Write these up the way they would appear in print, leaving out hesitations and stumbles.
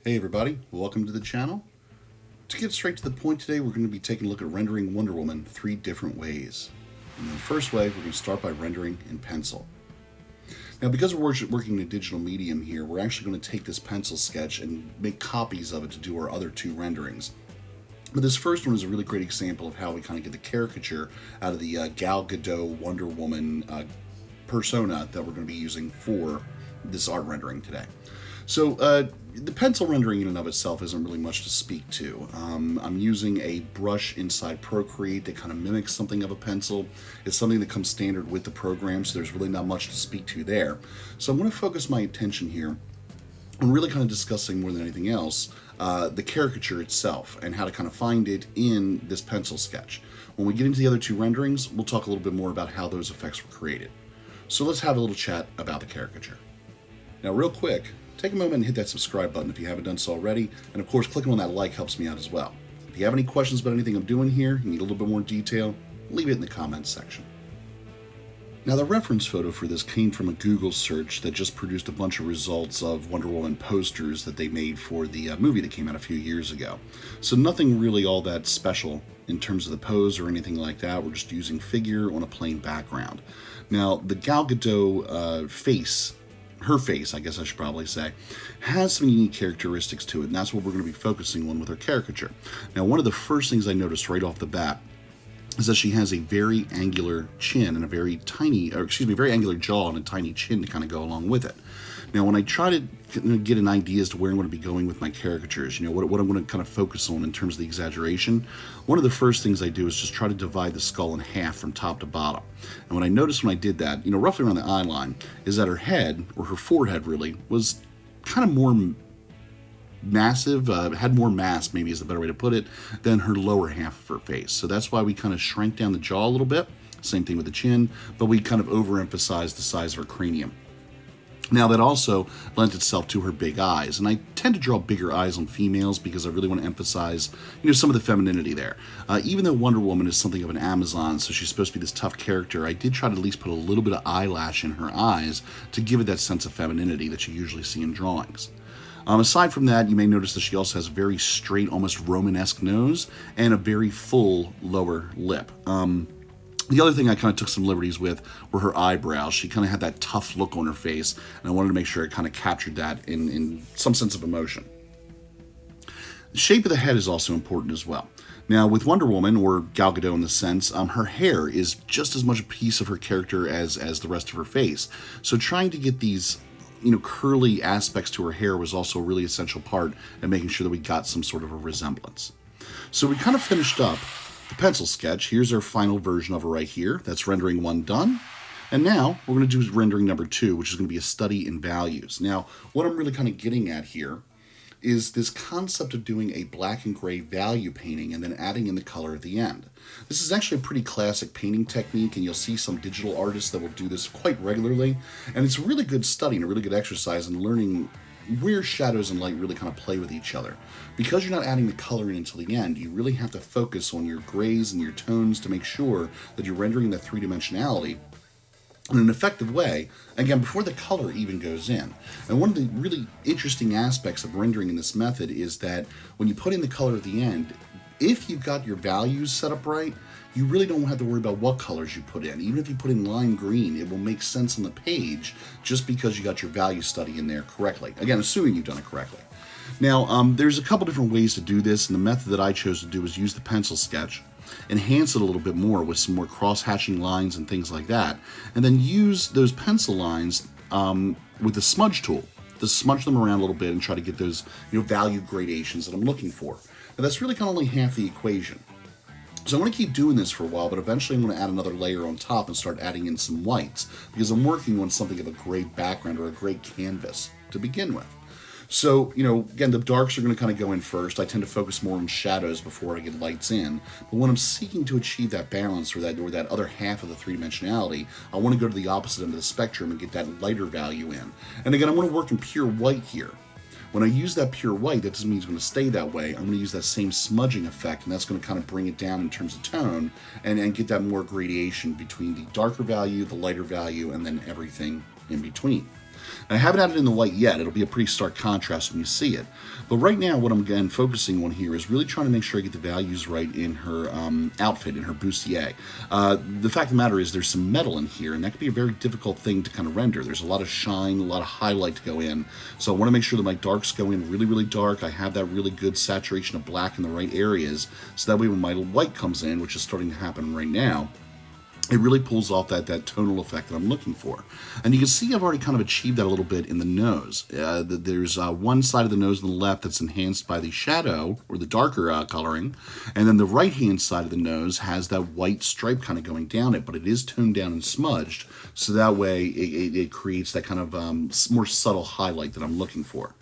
Hey everybody, welcome to the channel. To get straight to the point today, we're going to be taking a look at rendering Wonder Woman 3 different ways. And the first way, we're going to start by rendering in pencil. Now because we're working in a digital medium here, we're actually going to take this pencil sketch and make copies of it to do our other 2 renderings. But this first one is a really great example of how we kind of get the caricature out of the Gal Gadot Wonder Woman persona that we're going to be using for this art rendering today. So the pencil rendering in and of itself isn't really much to speak to. I'm using a brush inside Procreate that kind of mimics something of a pencil. It's something that comes standard with the program, so there's really not much to speak to there. So I'm going to focus my attention here on really kind of discussing more than anything else the caricature itself and how to kind of find it in this pencil sketch. When we get into the other 2 renderings, we'll talk a little bit more about how those effects were created. So let's have a little chat about the caricature. Now real quick, take a moment and hit that subscribe button if you haven't done so already, and of course clicking on that like helps me out as well. If you have any questions about anything I'm doing here, you need a little bit more detail, leave it in the comments section. Now the reference photo for this came from a Google search that just produced a bunch of results of Wonder Woman posters that they made for the movie that came out a few years ago. So nothing really all that special in terms of the pose or anything like that. We're just using figure on a plain background. Now the Gal Gadot her face, I guess I should probably say, has some unique characteristics to it, and that's what we're going to be focusing on with her caricature. Now, one of the first things I noticed right off the bat is that she has a very angular chin and a very angular jaw and a tiny chin to kind of go along with it. Now, when I try to get an idea as to where I'm going to be going with my caricatures, what I'm going to kind of focus on in terms of the exaggeration, one of the first things I do is just try to divide the skull in half from top to bottom. And what I noticed when I did that, roughly around the eye line, is that her head, or her forehead really, was kind of more massive, had more mass, maybe is the better way to put it, than her lower half of her face. So that's why we kind of shrank down the jaw a little bit. Same thing with the chin, but we kind of overemphasized the size of her cranium. Now that also lent itself to her big eyes, and I tend to draw bigger eyes on females because I really want to emphasize, some of the femininity there. Even though Wonder Woman is something of an Amazon, so she's supposed to be this tough character, I did try to at least put a little bit of eyelash in her eyes to give it that sense of femininity that you usually see in drawings. Aside from that, you may notice that she also has a very straight, almost Romanesque nose and a very full lower lip. The other thing I kind of took some liberties with were her eyebrows. She kind of had that tough look on her face, and I wanted to make sure it kind of captured that in some sense of emotion. The shape of the head is also important as well. Now, with Wonder Woman, or Gal Gadot in the sense, her hair is just as much a piece of her character as the rest of her face. So trying to get these curly aspects to her hair was also a really essential part in making sure that we got some sort of a resemblance. So we kind of finished up the pencil sketch. Here's our final version of her right here. That's rendering 1 done. And now we're going to do rendering number 2, which is going to be a study in values. Now, what I'm really kind of getting at here is this concept of doing a black and gray value painting and then adding in the color at the end. This is actually a pretty classic painting technique, and you'll see some digital artists that will do this quite regularly. And it's a really good study and a really good exercise in learning where shadows and light really kind of play with each other. Because you're not adding the color in until the end, you really have to focus on your grays and your tones to make sure that you're rendering that 3-dimensionality in an effective way, again, before the color even goes in. And one of the really interesting aspects of rendering in this method is that when you put in the color at the end, if you've got your values set up right, you really don't have to worry about what colors you put in. Even if you put in lime green, it will make sense on the page just because you got your value study in there correctly. Again, assuming you've done it correctly. Now, there's a couple different ways to do this, and the method that I chose to do was use the pencil sketch, enhance it a little bit more with some more cross-hatching lines and things like that, and then use those pencil lines with the smudge tool to smudge them around a little bit and try to get those value gradations that I'm looking for. Now, that's really kind of only half the equation. So I'm going to keep doing this for a while, but eventually I'm going to add another layer on top and start adding in some whites because I'm working on something of a gray background or a gray canvas to begin with. So, again, the darks are going to kind of go in first. I tend to focus more on shadows before I get lights in. But when I'm seeking to achieve that balance or that other half of the 3-dimensionality, I want to go to the opposite end of the spectrum and get that lighter value in. And again, I'm going to work in pure white here. When I use that pure white, that doesn't mean it's going to stay that way. I'm going to use that same smudging effect, and that's going to kind of bring it down in terms of tone and get that more gradation between the darker value, the lighter value, and then everything in between. And I haven't added in the white yet. It'll be a pretty stark contrast when you see it. But right now, what I'm again focusing on here is really trying to make sure I get the values right in her outfit, in her bustier. The fact of the matter is there's some metal in here, and that could be a very difficult thing to kind of render. There's a lot of shine, a lot of highlight to go in. So I want to make sure that my darks go in really, really dark. I have that really good saturation of black in the right areas, so that way when my white comes in, which is starting to happen right now, it really pulls off that tonal effect that I'm looking for. And you can see I've already kind of achieved that a little bit in the nose. There's one side of the nose on the left that's enhanced by the shadow, or the darker coloring, and then the right-hand side of the nose has that white stripe kind of going down it, but it is toned down and smudged, so that way it creates that kind of more subtle highlight that I'm looking for.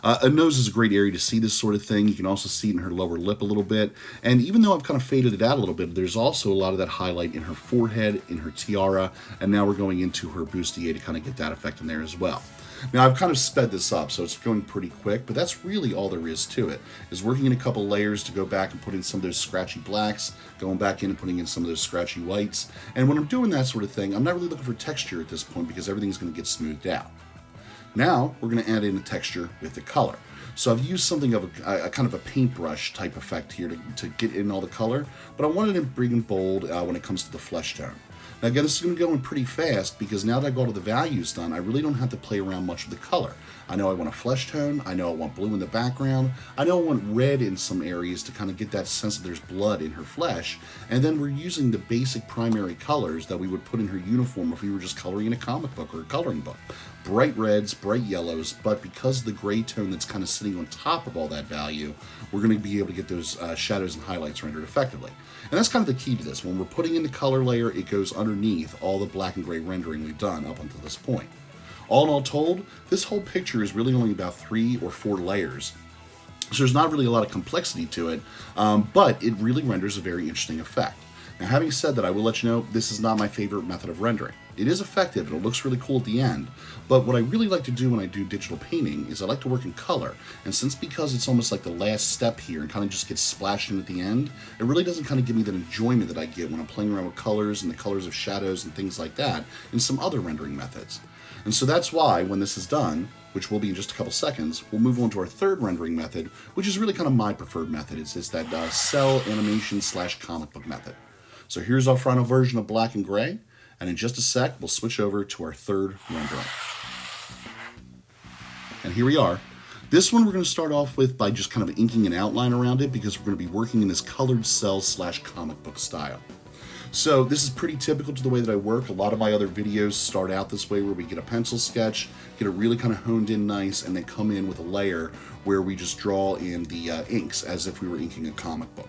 A nose is a great area to see this sort of thing. You can also see it in her lower lip a little bit. And even though I've kind of faded it out a little bit, there's also a lot of that highlight in her forehead, in her tiara, and now we're going into her bustier to kind of get that effect in there as well. Now, I've kind of sped this up, so it's going pretty quick, but that's really all there is to it, is working in a couple layers to go back and put in some of those scratchy blacks, going back in and putting in some of those scratchy whites. And when I'm doing that sort of thing, I'm not really looking for texture at this point because everything's going to get smoothed out. Now, we're going to add in a texture with the color. So I've used something of a kind of a paintbrush type effect here to get in all the color, but I wanted to bring in bold when it comes to the flesh tone. Now again, this is going to go in pretty fast because now that I've got all the values done, I really don't have to play around much with the color. I know I want a flesh tone, I know I want blue in the background, I know I want red in some areas to kind of get that sense that there's blood in her flesh, and then we're using the basic primary colors that we would put in her uniform if we were just coloring in a comic book or a coloring book. Bright reds, bright yellows, but because of the gray tone that's kind of sitting on top of all that value, we're going to be able to get those shadows and highlights rendered effectively. And that's kind of the key to this. When we're putting in the color layer, it goes underneath all the black and gray rendering we've done up until this point. All in all told, this whole picture is really only about 3 or 4 layers. So there's not really a lot of complexity to it, but it really renders a very interesting effect. Now, having said that, I will let you know this is not my favorite method of rendering. It is effective and it looks really cool at the end, but what I really like to do when I do digital painting is I like to work in color, and because it's almost like the last step here and kind of just gets splashed in at the end, it really doesn't kind of give me that enjoyment that I get when I'm playing around with colors and the colors of shadows and things like that in some other rendering methods. And so that's why when this is done, which will be in just a couple seconds, we'll move on to our third rendering method, which is really kind of my preferred method. It's that cell animation / comic book method. So here's our final version of black and gray, and in just a sec, we'll switch over to our third rendering. And here we are. This one we're going to start off with by just kind of inking an outline around it because we're going to be working in this colored cell / comic book style. So this is pretty typical to the way that I work. A lot of my other videos start out this way where we get a pencil sketch, get it really kind of honed in nice, and then come in with a layer where we just draw in the inks as if we were inking a comic book.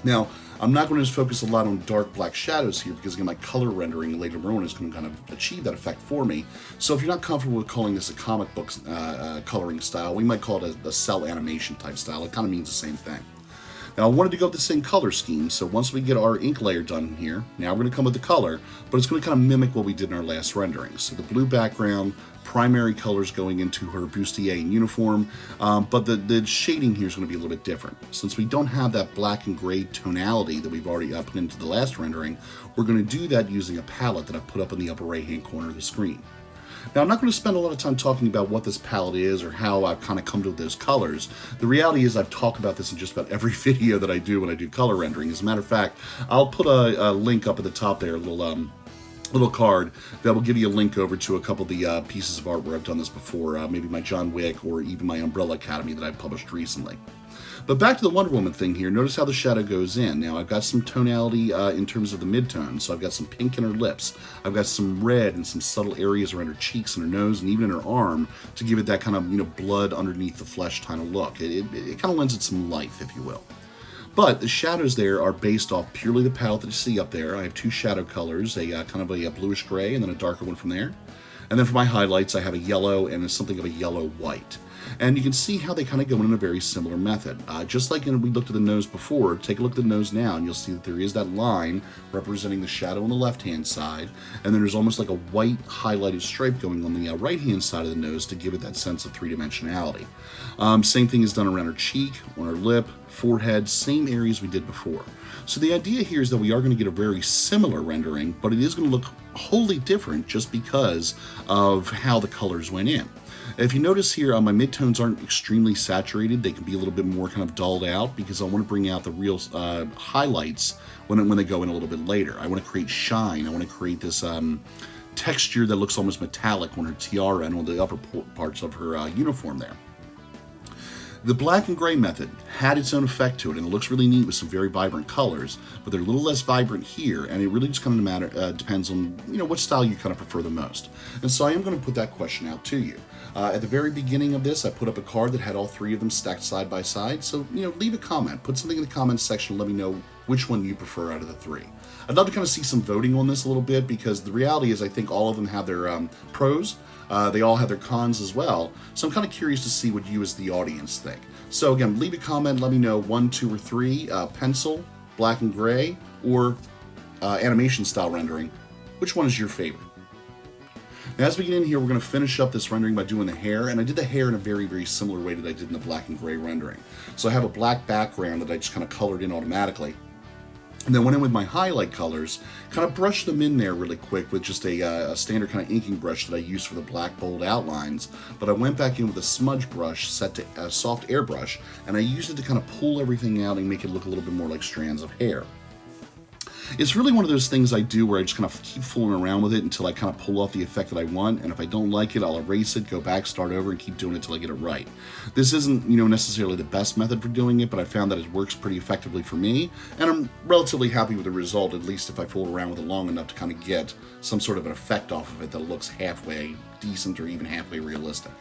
Now, I'm not going to focus a lot on dark black shadows here because again, my color rendering later on is going to kind of achieve that effect for me. So if you're not comfortable with calling this a comic book coloring style, we might call it a cell animation type style. It kind of means the same thing. Now I wanted to go with the same color scheme, so once we get our ink layer done here, now we're going to come with the color, but it's going to kind of mimic what we did in our last rendering. So the blue background, primary colors going into her bustier and uniform, but the shading here is going to be a little bit different. Since we don't have that black and gray tonality that we've already put into the last rendering, we're going to do that using a palette that I've put up in the upper right hand corner of the screen. Now, I'm not going to spend a lot of time talking about what this palette is or how I've kind of come to those colors. The reality is I've talked about this in just about every video that I do when I do color rendering. As a matter of fact, I'll put a link up at the top there, a little card that will give you a link over to a couple of the pieces of art where I've done this before, maybe my John Wick or even my Umbrella Academy that I've published recently. But back to the Wonder Woman thing here, notice how the shadow goes in. Now I've got some tonality in terms of the midtones, so I've got some pink in her lips, I've got some red and some subtle areas around her cheeks and her nose and even in her arm to give it that kind of, blood underneath the flesh kind of look. It kind of lends it some life, if you will. But the shadows there are based off purely the palette that you see up there. I have 2 shadow colors, a kind of a bluish gray and then a darker one from there. And then for my highlights, I have a yellow and something of a yellow white. And you can see how they kind of go in a very similar method. Just like we looked at the nose before, take a look at the nose now, and you'll see that there is that line representing the shadow on the left-hand side, and then there's almost like a white highlighted stripe going on the right-hand side of the nose to give it that sense of three-dimensionality. Same thing is done around our cheek, on our lip, forehead, same areas we did before. So the idea here is that we are going to get a very similar rendering, but it is going to look wholly different just because of how the colors went in. If you notice here, my midtones aren't extremely saturated. They can be a little bit more kind of dulled out because I want to bring out the real highlights when they go in a little bit later. I want to create shine. I want to create this texture that looks almost metallic on her tiara and on the upper parts of her uniform there. The black and gray method had its own effect to it, and it looks really neat with some very vibrant colors, but they're a little less vibrant here, and it really just kind of depends on what style you kind of prefer the most. And so I am going to put that question out to you. At the very beginning of this, I put up a card that had all three of them stacked side by side, so leave a comment, put something in the comments section, and let me know which one you prefer out of the three. I'd love to kind of see some voting on this a little bit, because the reality is I think all of them have their pros. They all have their cons as well, so I'm kind of curious to see what you as the audience think. So again, leave a comment, let me know 1, 2, or 3, pencil, black and gray, or animation style rendering. Which one is your favorite? Now as we get in here, we're going to finish up this rendering by doing the hair, and I did the hair in a very, very similar way that I did in the black and gray rendering. So I have a black background that I just kind of colored in automatically. And then went in with my highlight colors, kind of brushed them in there really quick with just a standard kind of inking brush that I use for the black bold outlines. But I went back in with a smudge brush set to a soft airbrush, and I used it to kind of pull everything out and make it look a little bit more like strands of hair. It's really one of those things I do where I just kind of keep fooling around with it until I kind of pull off the effect that I want, and if I don't like it, I'll erase it, go back, start over, and keep doing it until I get it right. This isn't, necessarily the best method for doing it, but I found that it works pretty effectively for me, and I'm relatively happy with the result, at least if I fool around with it long enough to kind of get some sort of an effect off of it that looks halfway decent or even halfway realistic.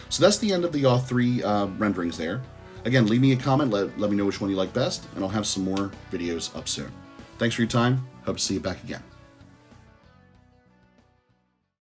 So that's the end of the three renderings there. Again, leave me a comment, let me know which one you like best, and I'll have some more videos up soon. Thanks for your time. Hope to see you back again.